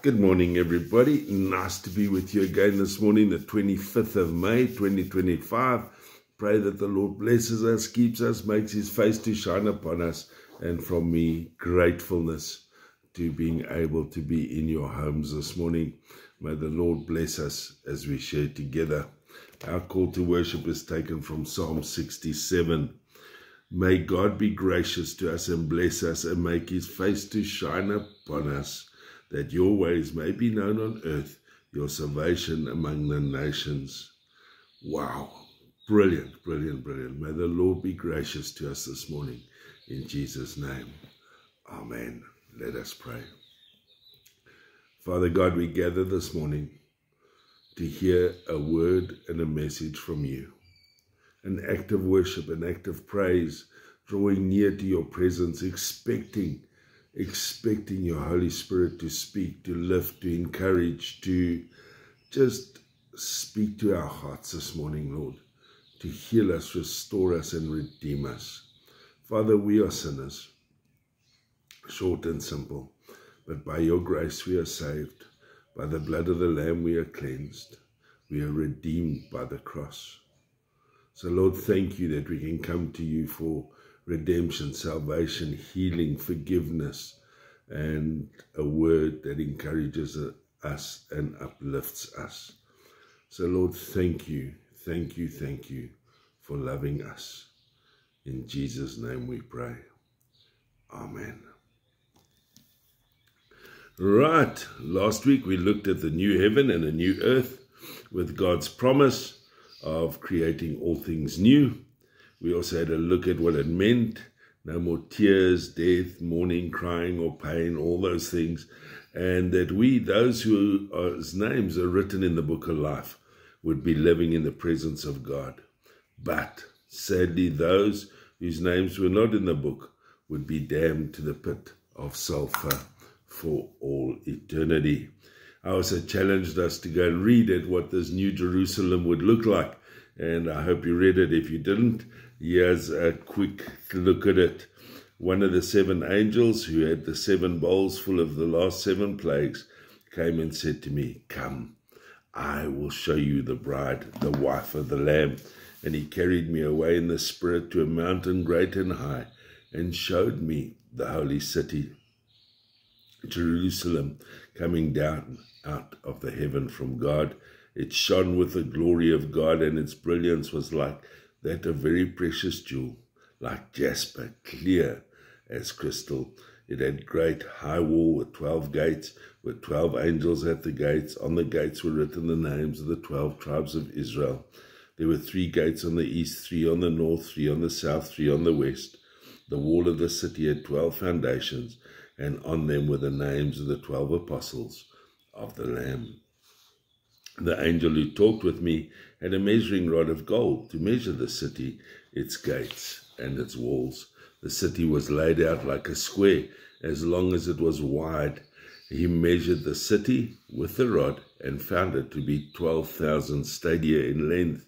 Good morning, everybody. Nice to be with you again this morning, the 25th of May, 2025. Pray that the Lord blesses us, keeps us, makes his face to shine upon us, and from me, gratefulness to being able to be in your homes this morning. May the Lord bless us as we share together. Our call to worship is taken from Psalm 67. May God be gracious to us and bless us and make his face to shine upon us, that your ways may be known on earth, your salvation among the nations. Wow. Brilliant, brilliant, brilliant. May the Lord be gracious to us this morning. In Jesus' name. Amen. Let us pray. Father God, we gather this morning to hear a word and a message from you. An act of worship, an act of praise, drawing near to your presence, expecting your Holy Spirit to speak, to lift, to encourage, to just speak to our hearts this morning, Lord, to heal us, restore us, and redeem us. Father, we are sinners, short and simple, but by your grace we are saved. By the blood of the Lamb we are cleansed. We are redeemed by the cross. So, Lord, thank you that we can come to you for redemption, salvation, healing, forgiveness, and a word that encourages us and uplifts us. So, Lord, thank you for loving us. In Jesus' name we pray. Amen. Right, last week we looked at the new heaven and a new earth with God's promise of creating all things new. We also had a look at what it meant. No more tears, death, mourning, crying, or pain, all those things. And that we, those whose names are written in the book of life, would be living in the presence of God. But sadly, those whose names were not in the book would be damned to the pit of sulfur for all eternity. I also challenged us to go and read at what this new Jerusalem would look like. And I hope you read it. If you didn't, here's a quick look at it. One of the seven angels who had the seven bowls full of the last seven plagues came and said to me, "Come, I will show you the bride, the wife of the Lamb." And he carried me away in the spirit to a mountain great and high, and showed me the holy city, Jerusalem, coming down out of the heaven from God. It shone with the glory of God, and its brilliance was like that of very precious jewel, like jasper, clear as crystal. It had great high wall with 12 gates, with 12 angels at the gates. On the gates were written the names of the 12 tribes of Israel. There were 3 gates on the east, 3 on the north, 3 on the south, 3 on the west. The wall of the city had 12 foundations, and on them were the names of the 12 apostles of the Lamb. The angel who talked with me had a measuring rod of gold to measure the city, its gates, and its walls. The city was laid out like a square, as long as it was wide. He measured the city with the rod and found it to be 12,000 stadia in length,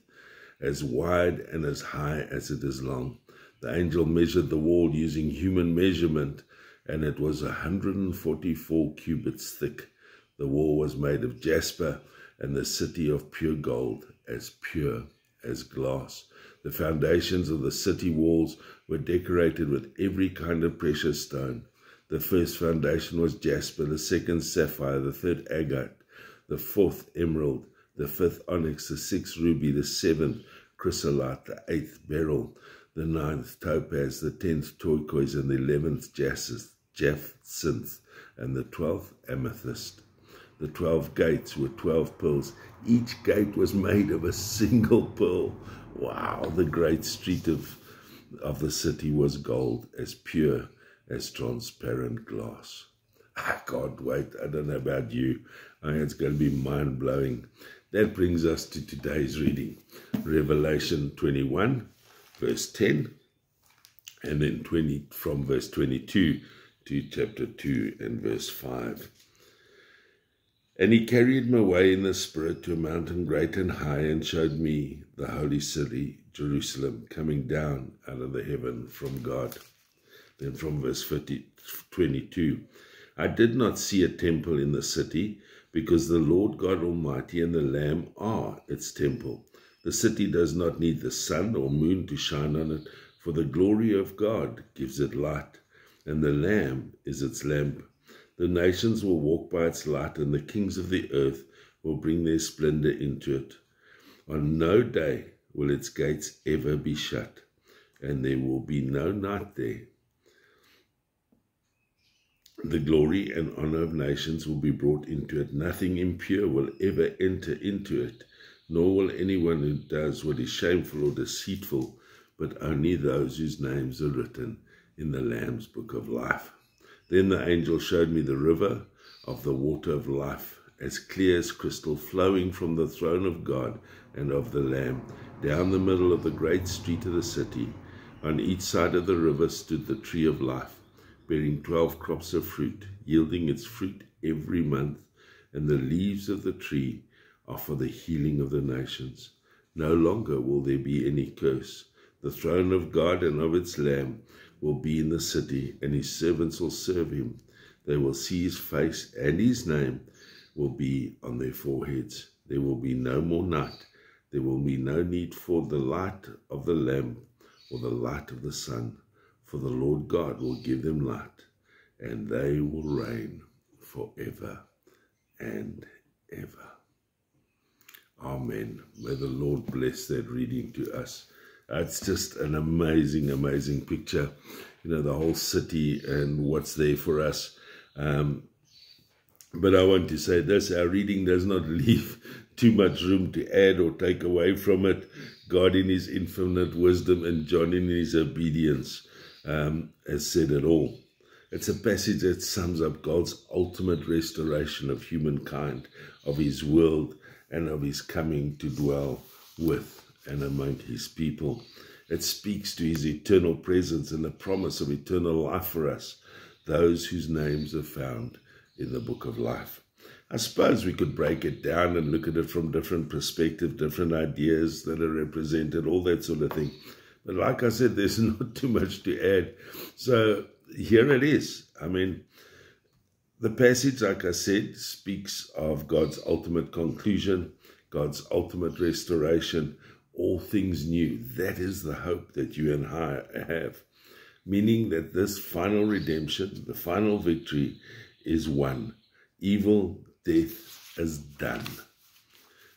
as wide and as high as it is long. The angel measured the wall using human measurement, and it was 144 cubits thick. The wall was made of jasper, and the city of pure gold, as pure as glass. The foundations of the city walls were decorated with every kind of precious stone. The first foundation was jasper, the second sapphire, the third agate, the fourth emerald, the fifth onyx, the sixth ruby, the seventh chrysolite, the eighth beryl, the ninth topaz, the 10th turquoise, and the 11th jacinth, and the 12th amethyst. The 12 gates were 12 pearls. Each gate was made of a single pearl. Wow, the great street of the city was gold, as pure as transparent glass. I can't wait. I don't know about you. I think it's going to be mind-blowing. That brings us to today's reading. Revelation 21, verse 10, and then from verse 22 to chapter 2 and verse 5. And he carried me away in the spirit to a mountain great and high, and showed me the holy city, Jerusalem, coming down out of the heaven from God. Then from verse 22, I did not see a temple in the city, because the Lord God Almighty and the Lamb are its temple. The city does not need the sun or moon to shine on it, for the glory of God gives it light, and the Lamb is its lamp. The nations will walk by its light, and the kings of the earth will bring their splendor into it. On no day will its gates ever be shut, and there will be no night there. The glory and honor of nations will be brought into it. Nothing impure will ever enter into it, nor will anyone who does what is shameful or deceitful, but only those whose names are written in the Lamb's book of life. Then the angel showed me the river of the water of life, as clear as crystal, flowing from the throne of God and of the Lamb, down the middle of the great street of the city. On each side of the river stood the tree of life, bearing 12 crops of fruit, yielding its fruit every month, and the leaves of the tree are for the healing of the nations. No longer will there be any curse. The throne of God and of its Lamb will be in the city, and his servants will serve him. They will see his face, and his name will be on their foreheads. There will be no more night. There will be no need for the light of the lamp or the light of the sun, for the Lord God will give them light, and they will reign forever and ever. Amen. May the Lord bless that reading to us. It's just an amazing, amazing picture. You know, the whole city and what's there for us. But I want to say this, our reading does not leave too much room to add or take away from it. God in his infinite wisdom and John in his obedience has said it all. It's a passage that sums up God's ultimate restoration of humankind, of his world, and of his coming to dwell with and among his people. It speaks to his eternal presence and the promise of eternal life for us, those whose names are found in the book of life. I suppose we could break it down and look at it from different perspectives, different ideas that are represented, all that sort of thing. But like I said, there's not too much to add. So here it is. I mean, the passage, like I said, speaks of God's ultimate conclusion, God's ultimate restoration, all things new. That is the hope that you and I have, meaning that this final redemption, the final victory, is won. Evil, death is done.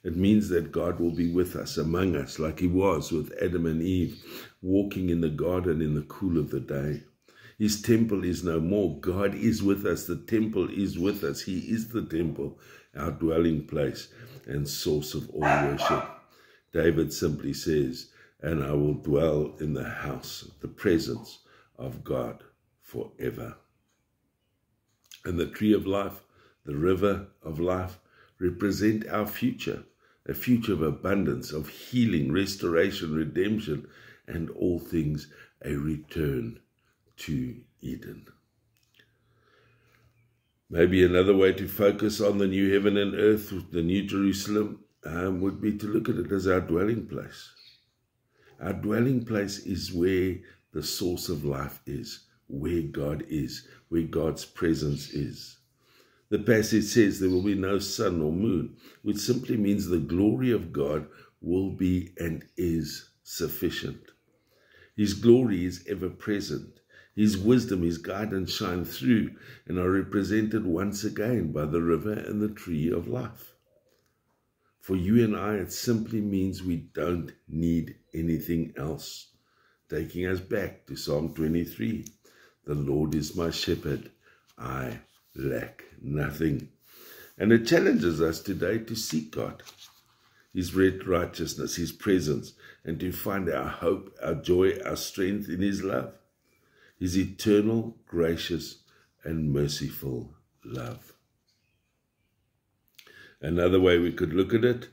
It means that God will be with us, among us, like he was with Adam and Eve, walking in the garden in the cool of the day. His temple is no more. God is with us. The temple is with us. He is the temple, our dwelling place and source of all worship. David simply says, and I will dwell in the house, the presence of God forever. And the tree of life, the river of life, represent our future, a future of abundance, of healing, restoration, redemption, and all things a return to Eden. Maybe another way to focus on the new heaven and earth, the new Jerusalem, would be to look at it as our dwelling place. Our dwelling place is where the source of life is, where God is, where God's presence is. The passage says there will be no sun or moon, which simply means the glory of God will be and is sufficient. His glory is ever present. His wisdom, his guidance shine through and are represented once again by the river and the tree of life. For you and I, it simply means we don't need anything else. Taking us back to Psalm 23, the Lord is my shepherd, I lack nothing. And it challenges us today to seek God, his righteousness, his presence, and to find our hope, our joy, our strength in his love, his eternal, gracious, and merciful love. Another way we could look at it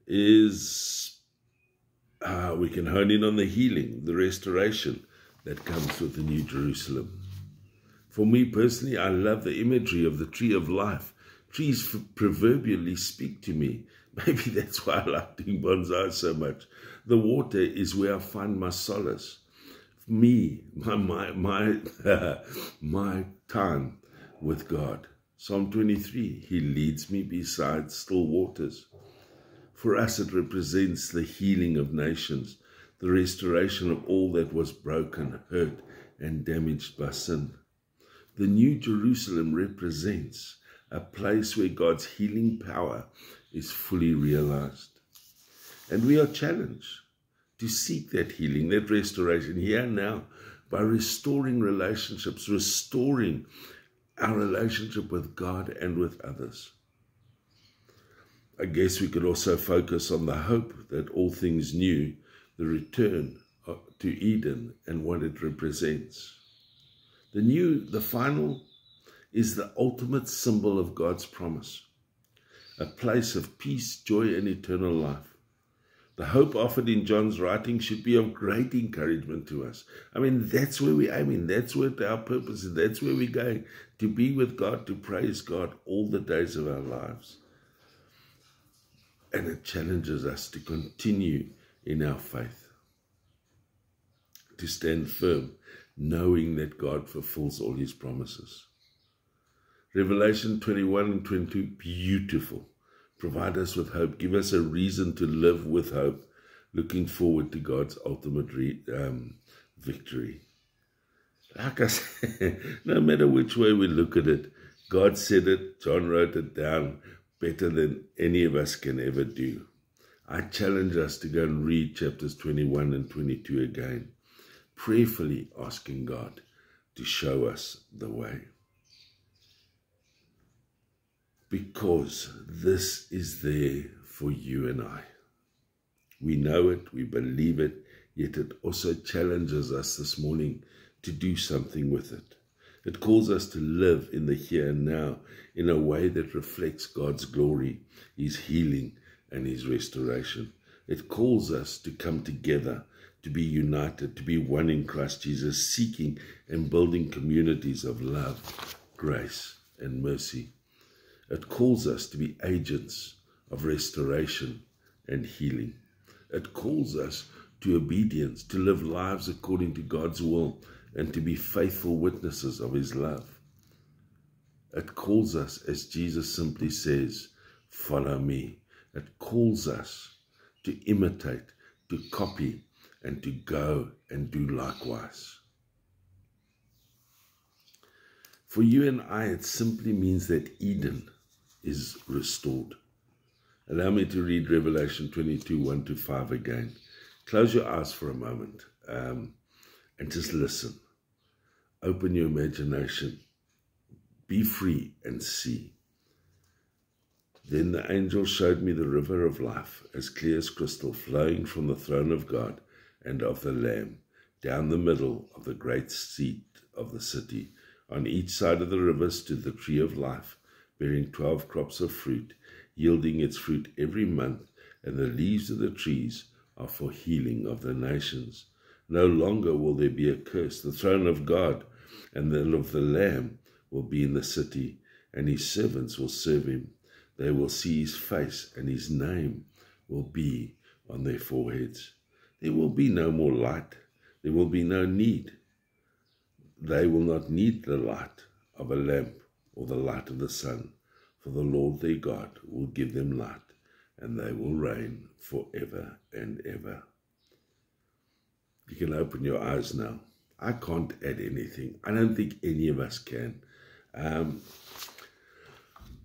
is we can hone in on the healing, the restoration that comes with the New Jerusalem. For me personally, I love the imagery of the tree of life. Trees proverbially speak to me. Maybe that's why I like doing bonsai so much. The water is where I find my solace. Me, my time, with God. Psalm 23, he leads me beside still waters. For us, it represents the healing of nations, the restoration of all that was broken, hurt, and damaged by sin. The New Jerusalem represents a place where God's healing power is fully realized. And we are challenged to seek that healing, that restoration here and now, by restoring relationships, restoring our relationship with God and with others. I guess we could also focus on the hope that all things new, the return to Eden and what it represents. The final, is the ultimate symbol of God's promise, a place of peace, joy, and eternal life. The hope offered in John's writing should be of great encouragement to us. I mean, that's where we're aiming. That's what our purpose is. That's where we're going, to be with God, to praise God all the days of our lives. And it challenges us to continue in our faith, to stand firm, knowing that God fulfills all his promises. Revelation 21 and 22, beautiful. Provide us with hope. Give us a reason to live with hope, looking forward to God's ultimate victory. Like I said, no matter which way we look at it, God said it, John wrote it down better than any of us can ever do. I challenge us to go and read chapters 21 and 22 again, prayerfully asking God to show us the way. Because this is there for you and I. We know it, we believe it, yet it also challenges us this morning to do something with it. It calls us to live in the here and now in a way that reflects God's glory, his healing, and his restoration. It calls us to come together, to be united, to be one in Christ Jesus, seeking and building communities of love, grace, and mercy. It calls us to be agents of restoration and healing. It calls us to obedience, to live lives according to God's will, and to be faithful witnesses of his love. It calls us, as Jesus simply says, follow me. It calls us to imitate, to copy, and to go and do likewise. For you and I, it simply means that Eden is restored. Allow me to read Revelation 22, 1-5 again. Close your eyes for a moment and just listen. Open your imagination. Be free and see. Then the angel showed me the river of life, as clear as crystal, flowing from the throne of God and of the Lamb, down the middle of the great seat of the city. On each side of the river stood the tree of life, bearing 12 crops of fruit, yielding its fruit every month, and the leaves of the trees are for healing of the nations. No longer will there be a curse. The throne of God and the of the Lamb will be in the city, and his servants will serve him. They will see his face, and his name will be on their foreheads. There will be no more light. There will be no need. They will not need the light of a lamp or the light of the sun, for the Lord their God will give them light, and they will reign forever and ever. You can open your eyes now. I can't add anything. I don't think any of us can.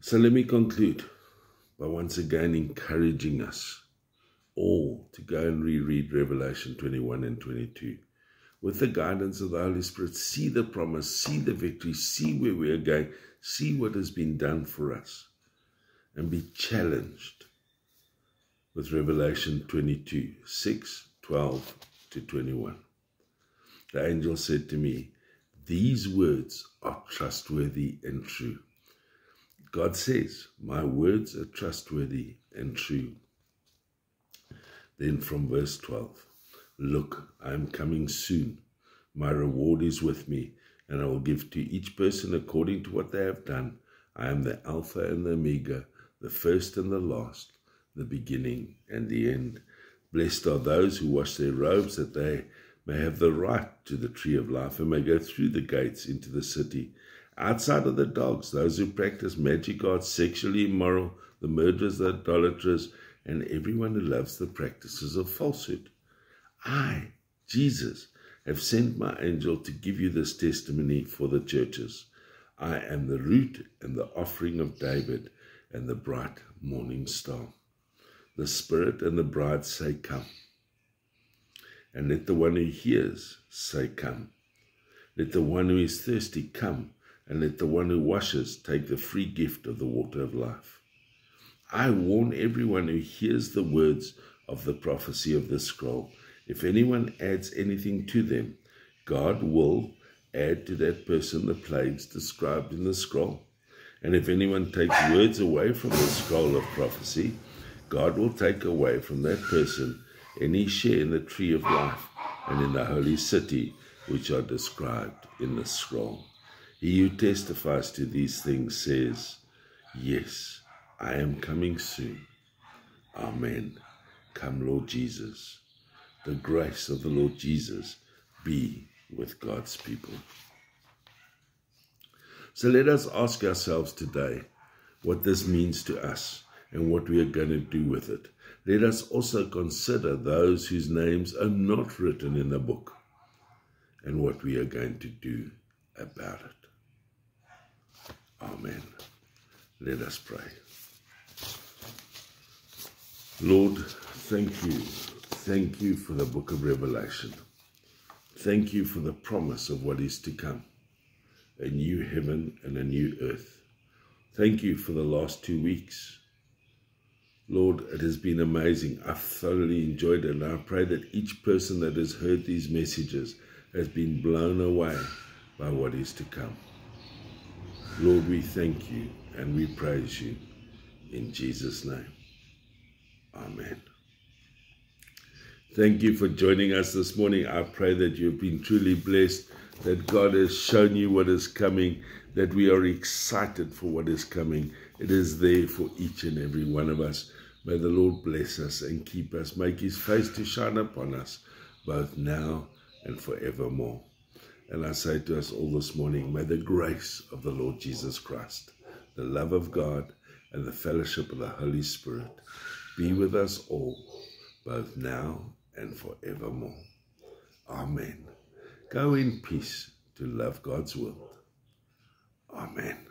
So let me conclude by once again encouraging us all to go and reread Revelation 21 and 22. With the guidance of the Holy Spirit, see the promise, see the victory, see where we are going, see what has been done for us, and be challenged with Revelation 22, 6, 12-21. The angel said to me, these words are trustworthy and true. God says, my words are trustworthy and true. Then from verse 12, look, I am coming soon. My reward is with me, and I will give to each person according to what they have done. I am the Alpha and the Omega, the first and the last, the beginning and the end. Blessed are those who wash their robes, that they may have the right to the tree of life and may go through the gates into the city. Outside of the dogs, those who practice magic arts, sexually immoral, the murderers, the idolaters, and everyone who loves the practices of falsehood. I, Jesus, have sent my angel to give you this testimony for the churches. I am the root and the offering of David and the bright morning star. The Spirit and the bride say, come. And let the one who hears say, come. Let the one who is thirsty come, and let the one who washes take the free gift of the water of life. I warn everyone who hears the words of the prophecy of this scroll. If anyone adds anything to them, God will add to that person the plagues described in the scroll. And if anyone takes words away from the scroll of prophecy, God will take away from that person any share in the tree of life and in the holy city which are described in the scroll. He who testifies to these things says, yes, I am coming soon. Amen. Come, Lord Jesus. The grace of the Lord Jesus be with God's people. So let us ask ourselves today what this means to us and what we are going to do with it. Let us also consider those whose names are not written in the book and what we are going to do about it. Amen. Let us pray. Lord, thank you. Thank you for the book of Revelation. Thank you for the promise of what is to come, a new heaven and a new earth. Thank you for the last 2 weeks. Lord, it has been amazing. I've thoroughly enjoyed it, and I pray that each person that has heard these messages has been blown away by what is to come. Lord, we thank you and we praise you in Jesus' name. Amen. Thank you for joining us this morning. I pray that you've been truly blessed, that God has shown you what is coming, that we are excited for what is coming. It is there for each and every one of us. May the Lord bless us and keep us, make his face to shine upon us, both now and forevermore. And I say to us all this morning, may the grace of the Lord Jesus Christ, the love of God, and the fellowship of the Holy Spirit be with us all, both now and forevermore. Amen. Go in peace to love God's world. Amen.